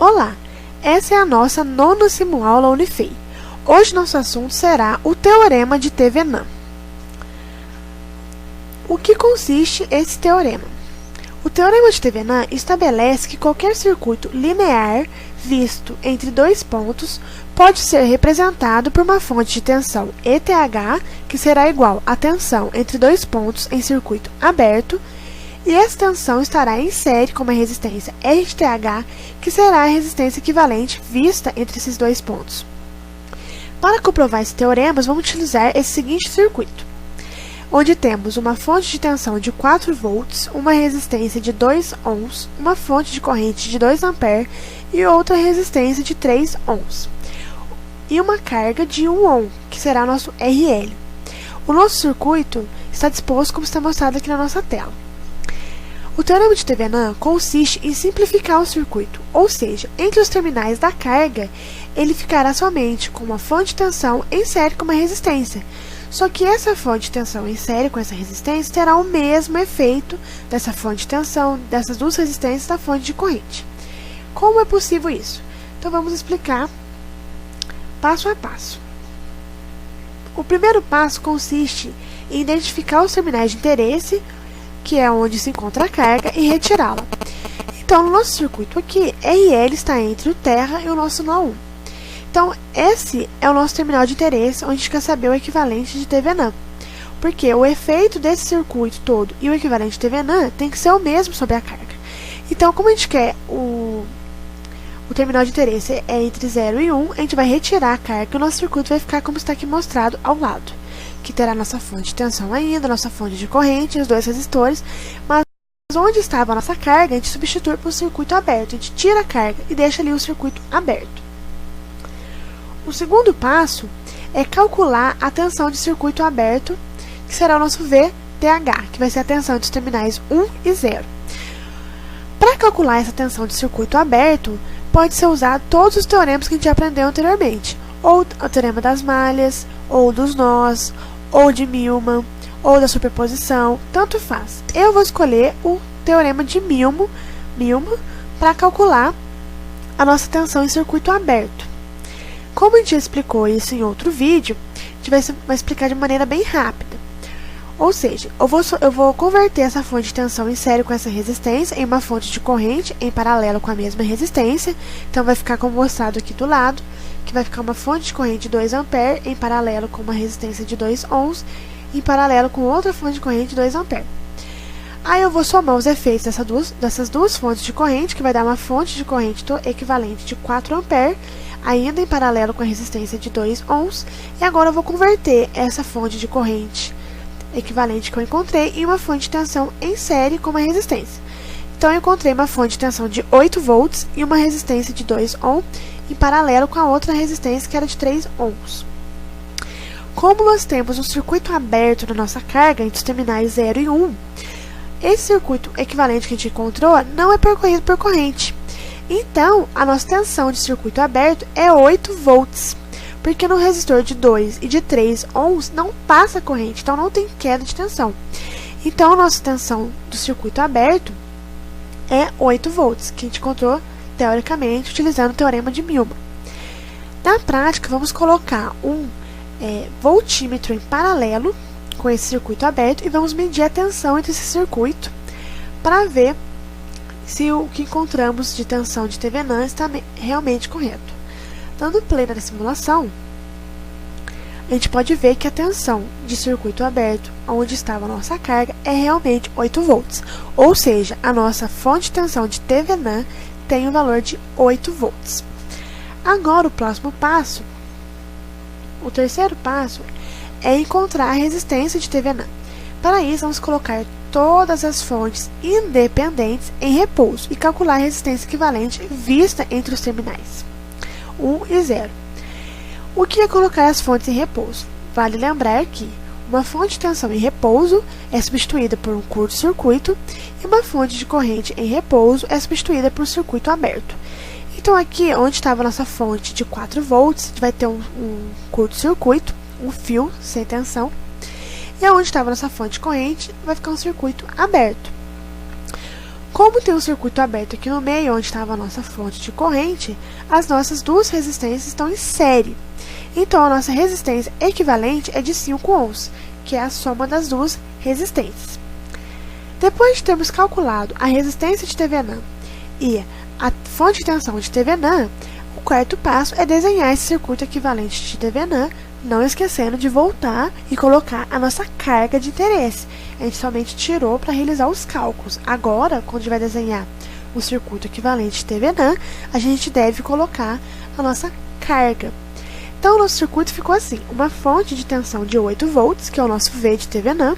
Olá, essa é a nossa nona simuaula Unifei. Hoje nosso assunto será o Teorema de Thevenin. O que consiste esse teorema? O Teorema de Thevenin estabelece que qualquer circuito linear visto entre dois pontos pode ser representado por uma fonte de tensão ETH, que será igual à tensão entre dois pontos em circuito aberto, e essa tensão estará em série com uma resistência RTH, que será a resistência equivalente vista entre esses dois pontos. Para comprovar esse teorema, vamos utilizar esse seguinte circuito, onde temos uma fonte de tensão de 4 volts, uma resistência de 2 ohms, uma fonte de corrente de 2 ampere e outra resistência de 3 ohms, e uma carga de 1 ohm, que será nosso RL. O nosso circuito está disposto como está mostrado aqui na nossa tela. O Teorema de Thevenin consiste em simplificar o circuito, ou seja, entre os terminais da carga, ele ficará somente com uma fonte de tensão em série com uma resistência. Só que essa fonte de tensão em série com essa resistência terá o mesmo efeito dessa fonte de tensão, dessas duas resistências da fonte de corrente. Como é possível isso? Então vamos explicar passo a passo. O primeiro passo consiste em identificar os terminais de interesse, que é onde se encontra a carga, e retirá-la. Então, no nosso circuito aqui, RL está entre o terra e o nosso nó 1. Então, esse é o nosso terminal de interesse, onde a gente quer saber o equivalente de Thevenin. Porque o efeito desse circuito todo e o equivalente de Thevenin tem que ser o mesmo sobre a carga. Então, como a gente quer o terminal de interesse é entre 0 e 1, a gente vai retirar a carga e o nosso circuito vai ficar como está aqui mostrado ao lado, que terá nossa fonte de tensão ainda, nossa fonte de corrente, os dois resistores, mas onde estava a nossa carga, a gente substitui por um circuito aberto, a gente tira a carga e deixa ali o circuito aberto. O segundo passo é calcular a tensão de circuito aberto, que será o nosso VTH, que vai ser a tensão dos terminais 1 e 0. Para calcular essa tensão de circuito aberto, pode ser usado todos os teoremas que a gente aprendeu anteriormente, ou o teorema das malhas, ou dos nós, ou de Millman, ou da superposição, tanto faz. Eu vou escolher o teorema de Millman para calcular a nossa tensão em circuito aberto. Como a gente já explicou isso em outro vídeo, a gente vai explicar de maneira bem rápida. Ou seja, eu vou converter essa fonte de tensão em série com essa resistência em uma fonte de corrente em paralelo com a mesma resistência. Então, vai ficar como mostrado aqui do lado, que vai ficar uma fonte de corrente de 2 ampere em paralelo com uma resistência de 2 ohms, em paralelo com outra fonte de corrente de 2 ampere. Aí eu vou somar os efeitos dessas duas fontes de corrente, que vai dar uma fonte de corrente equivalente de 4 ampere, ainda em paralelo com a resistência de 2 ohms, e agora eu vou converter essa fonte de corrente equivalente que eu encontrei em uma fonte de tensão em série com uma resistência. Então, eu encontrei uma fonte de tensão de 8 volts e uma resistência de 2 ohms, em paralelo com a outra resistência que era de 3 ohms. Como nós temos um circuito aberto na nossa carga entre os terminais 0 e 1, esse circuito equivalente que a gente encontrou não é percorrido por corrente. Então, a nossa tensão de circuito aberto é 8 volts, porque no resistor de 2 e de 3 ohms não passa corrente, então não tem queda de tensão. Então, a nossa tensão do circuito aberto é 8 volts, que a gente encontrou teoricamente utilizando o teorema de Millman. Na prática, vamos colocar um voltímetro em paralelo com esse circuito aberto e vamos medir a tensão entre esse circuito para ver se o que encontramos de tensão de Thevenin está realmente correto. Dando play na simulação, a gente pode ver que a tensão de circuito aberto, onde estava a nossa carga, é realmente 8 volts. Ou seja, a nossa fonte de tensão de Thevenin tem um valor de 8 volts. Agora, o próximo passo, o terceiro passo, é encontrar a resistência de Thevenin. Para isso, vamos colocar todas as fontes independentes em repouso e calcular a resistência equivalente vista entre os terminais 1 e 0. O que é colocar as fontes em repouso? Vale lembrar que uma fonte de tensão em repouso é substituída por um curto-circuito e uma fonte de corrente em repouso é substituída por um circuito aberto. Então, aqui onde estava a nossa fonte de 4 volts, a gente vai ter um curto-circuito, um fio sem tensão, e onde estava a nossa fonte de corrente vai ficar um circuito aberto. Como tem um circuito aberto aqui no meio, onde estava a nossa fonte de corrente, as nossas duas resistências estão em série. Então, a nossa resistência equivalente é de 5 ohms, que é a soma das duas resistências. Depois de termos calculado a resistência de Thevenin e a fonte de tensão de Thevenin, o quarto passo é desenhar esse circuito equivalente de Thevenin, não esquecendo de voltar e colocar a nossa carga de interesse. A gente somente tirou para realizar os cálculos. Agora, quando a gente vai desenhar o circuito equivalente de Thevenin, a gente deve colocar a nossa carga. Então, o nosso circuito ficou assim: uma fonte de tensão de 8 volts, que é o nosso V de Thevenin,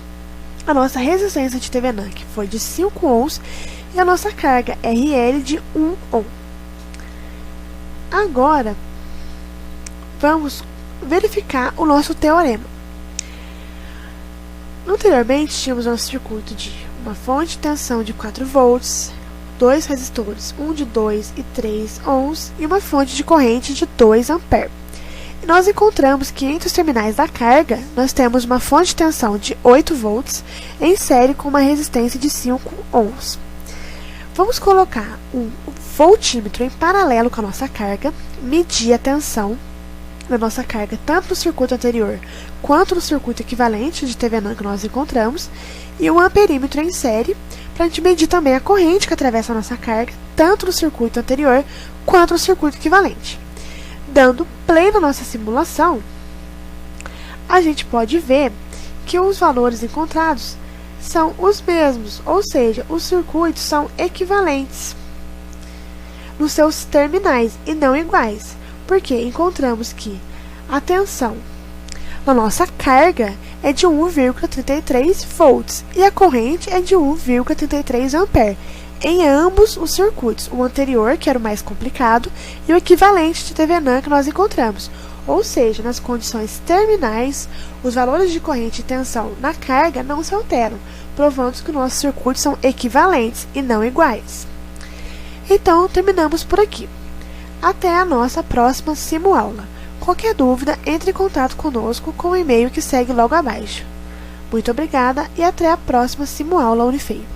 a nossa resistência de Thevenin, que foi de 5 ohms, e a nossa carga RL de 1 ohm. Agora, vamos verificar o nosso teorema. Anteriormente, tínhamos o nosso circuito de uma fonte de tensão de 4 volts, dois resistores, um de 2 e 3 ohms, e uma fonte de corrente de 2 amperes. E nós encontramos que entre os terminais da carga, nós temos uma fonte de tensão de 8 volts em série com uma resistência de 5 ohms. Vamos colocar um voltímetro em paralelo com a nossa carga, medir a tensão da nossa carga tanto no circuito anterior quanto no circuito equivalente de Thevenin que nós encontramos, e um amperímetro em série para a gente medir também a corrente que atravessa a nossa carga tanto no circuito anterior quanto no circuito equivalente. Dando play na nossa simulação, a gente pode ver que os valores encontrados são os mesmos, ou seja, os circuitos são equivalentes nos seus terminais e não iguais, porque encontramos que a tensão na nossa carga é de 1,33 volts e a corrente é de 1,33 amperes em ambos os circuitos, o anterior, que era o mais complicado, e o equivalente de Thevenin que nós encontramos. Ou seja, nas condições terminais, os valores de corrente e tensão na carga não se alteram, provando que nossos circuitos são equivalentes e não iguais. Então, terminamos por aqui. Até a nossa próxima simuaula. Qualquer dúvida, entre em contato conosco com o e-mail que segue logo abaixo. Muito obrigada e até a próxima simuaula Unifei.